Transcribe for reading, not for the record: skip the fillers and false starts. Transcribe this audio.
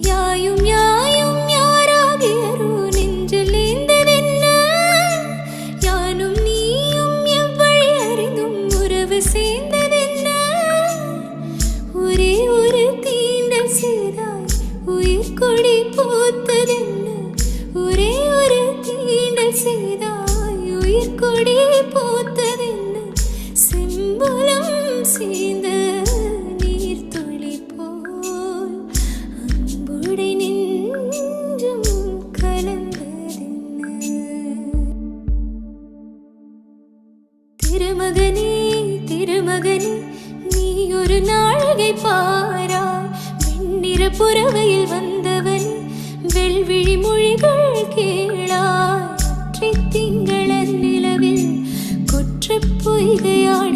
யாயும் யாயும் யாராகியரோ நெஞ்சில் ஏந்ததென்ன? யானும் நீயும் எவ்வழி அறிந்தும் உறவு சேர்ந்ததென்ன? ஒரே ஒரு தீண்டல் செய்தாய் உயிர் கொடி பூத்ததென்ன? ஒரே ஒரு தீண்டல் செய்தாய் உயிர் கொடி பூத்ததென்ன? செம்புலம் சேர்ந்த நீர்த்துளி போல் அன்புடை நெஞ்சும் கலந்ததென்ன? திருமகனே திருமகனே நீ ஒரு நாழிகை பாராய். வெண்ணிற புறவையில் வந்தவனே வெள்விழி மொழிகள் கேளாய். ஒற்றை திங்கள நிலவில் கொற்ற பொய்கையாள்